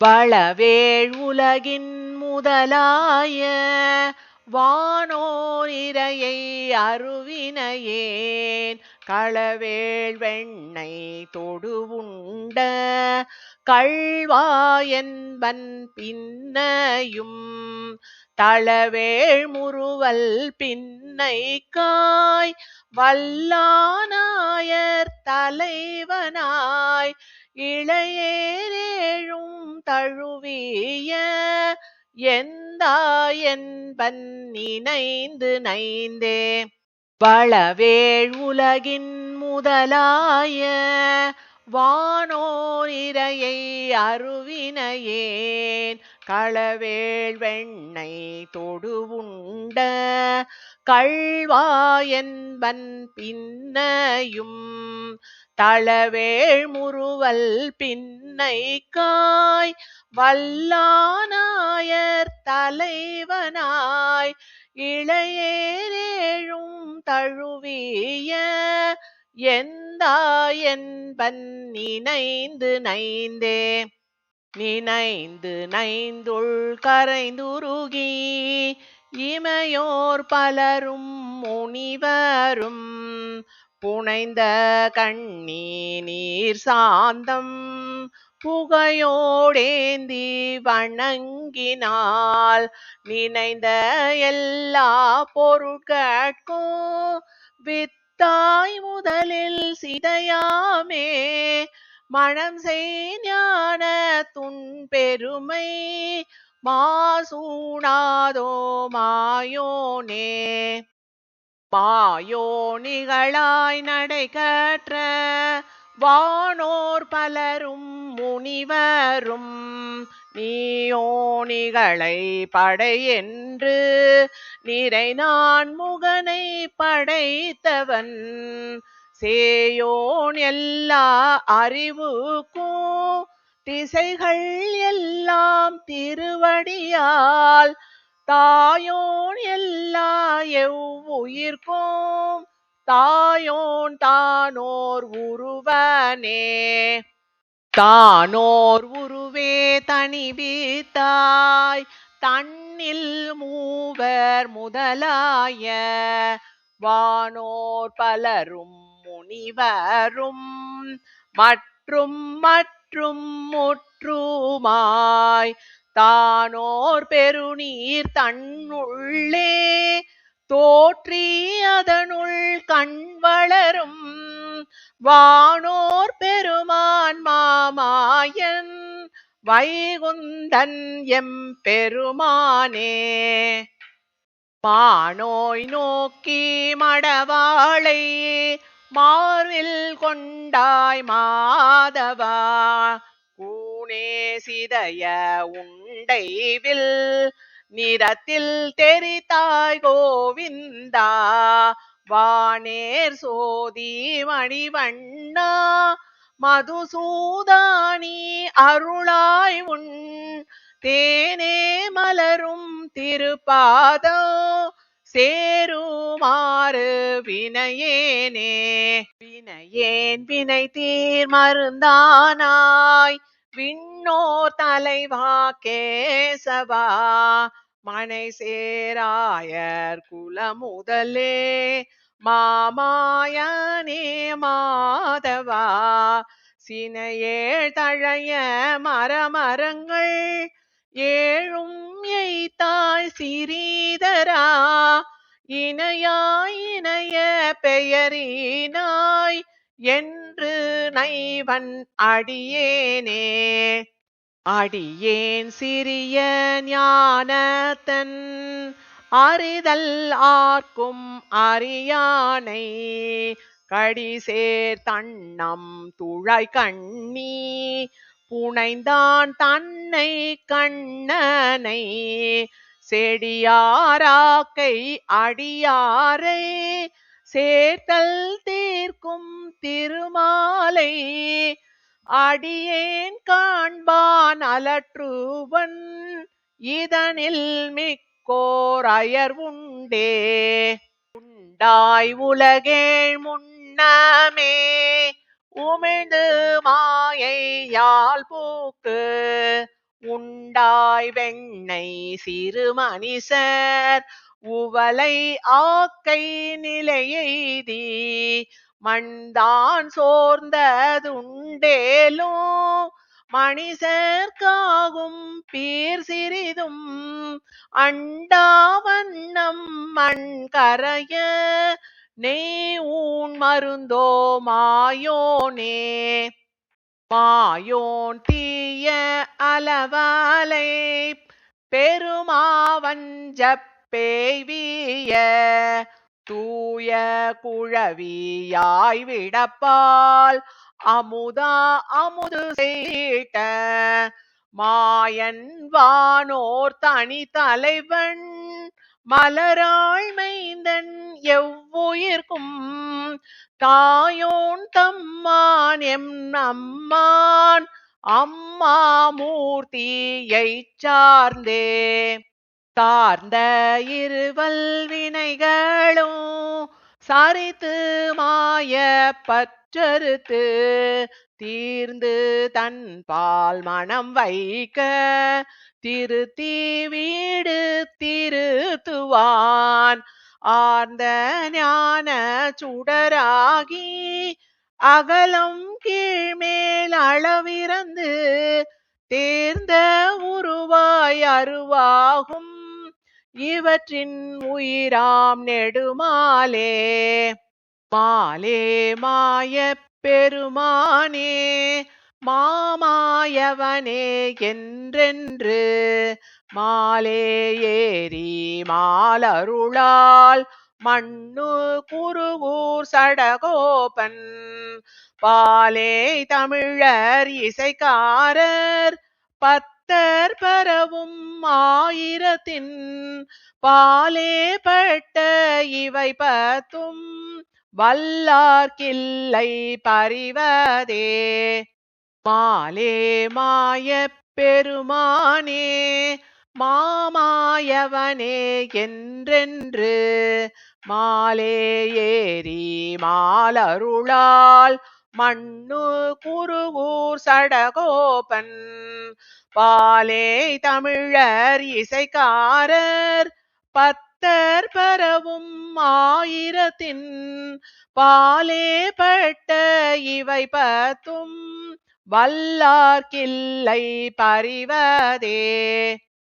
பழவேள் உலகின் முதலாய வானோர் இரையை அருவினையேன் களவேள் வெண்ணை தொடுவுண்ட கள்வாயன்பன் பின்னையும் தளவேள் முறுவல் பின்னைக்காய் வல்லானாயர் தலைவனாய் இளையேரேழும் தழுவிய எந்தாயன்பன் நினைந்து நைந்தே பழவேள் உலகின் முதலாய வானோர் இரையை அருவினையேன் களவேள் வெண்ணை தொடுவுண்ட கள்வாயன்பன் பின்னையும் தளவேள் முறுவல் பின்னைக்காய் வல்லானாயர் தலைவனாய் இளையேரேழும் தழுவிய எந்தாயன்பன் நினைந்து நைந்தே நினைந்து நைந்துள் கரைந்துருகி இமையோர் பலரும் முனிவரும் புனைந்த கண்ணி நீர் சாந்தம் புகையோடேந்தி வணங்கினால் நினைந்த எல்லா பொருட்கட்கும் வித்தாய் முதலில் சிதையாமே மனம் செய் ஞான துன்பெருமை மாசூணாதோ மாயோனே மாயோனிகளாய் நடை கற்ற வானோர் பலரும் முனிவரும் நீயோனிகளை படை என்று நிறை நான் முகனை படைத்தவன் சேயோன் எல்லா அறிவுக்கும் திசைகள் எல்லாம் திருவடியால் தாயோன் எல்லா எவ்வுயிர்க்கும் தாயோன் தானோர் உருவனே தானோர் உருவே தனிவித்தாய் தன்னில் மூவர் முதலாய வானோர் பலரும் முனிவரும் மற்றும் முற்றுமாய் தானோர் பெருநீர் தன்னுள்ளே தோற்றி அதனுள் கண் வளரும் வானோர் பெருமான் மாமாயன் வைகுந்தன் எம் பெருமானே மானோய் நோக்கி மடவாளை மார்வில் கொண்டாய் மாதவா கூனே சிதைய உண்டைவில் நிறத்தில் தெரித்தாய் கோவிந்தா வானேர் சோதி மணிவண்ணா மதுசூதானி அருளாய் உன் தேனே மலரும் திருப்பாதோ சேருமாறு வினையேனே வினையேன் வினை தீர் மருந்தானாய் விண்ணோர் தலைவா கேசவா மனை சேராயர் குலமுதலே மாமாயனே மாதவா சினையேழ் தழைய மரமரங்கள் ஏழும் எய்தாய் சிறீதரா இணையாய் இணைய பெயரினாய் என்று நைவன் அடியேனே அடியேன் சிறிய ஞானத்தன் அறிதல் ஆர்க்கும் அறியானை கடிசேர் தன்னம் துழை கண்ணி புனைந்தான் தன்னை கண்ணனை செடியாராக்கை அடியாரை சேர்த்தல் தீர்க்கும் திருமாலை அடியேன் காண்பான் அலற்றுவன் இதனில் மிக்கோர் அயர் உண்டே உண்டாய் உலகேழ் முன்னமே உமிழ்ந்து மாயை யாழ் பூக்கு உண்டாய் வெண்ணை சிறு மனிதர் உவலை ஆக்கை நிலையெய்தி மண்தான் சோர்ந்ததுண்டேலும் மனிதர்க்காகும் பீர் சிறிதும் அண்டாவண்ணம் மண் கரைய நெய் ஊன் மருந்தோ மாயோனே மாயோன் தீய அளவலை பெருமாவஞ்சப் பேய்விய தூய குழவியாய் விடப்பால் அமுதா அமுது செய்த மாயன் வானோர் தனி தலைவன் மலராள் மைந்தன் எவ்வுயிர்க்கும் தாயோன் தம்மான் எம் அம்மான் அம்மா மூர்த்தியைச் சார்ந்தே சார்ந்த இருவல் வினைகளும் சரித்து மாய பற்றறுத்து தீர்ந்து தன் பால் மனம் வைக்க திருத்தி வீடு திருத்துவான் ஆர்ந்த ஞான சுடராகி அகலம் கீழ்மேல் அளவிறந்து தேர்ந்த உருவாய் அருவாகும் இவற்றின் உயிராம் நெடுமாலே மாலே மாயப் பெருமானே மாமாயவனே என்றென்று மாலே ஏறி மாலருளால் மண்ணு குருகூர் சடகோபன் பாலே தமிழர் இசைக்காரர் பத்தர் பரவும் ஆயிரத்தின் பாலே பட்ட இவை பத்தும் வல்லார்க்கில்லை பறிவதே மாலே மாயப் பெருமானே மாமாயவனே என்றென்று மாலே ஏறி மாலருளால் மண்ணு குருகூர் சடகோபன் பாலே தமிழர் இசைக்காரர் பத்தர் பரவும் ஆயிரத்தின் பாலே பட்ட இவை பத்தும் வல்லார்க்கில்லை பறிவதே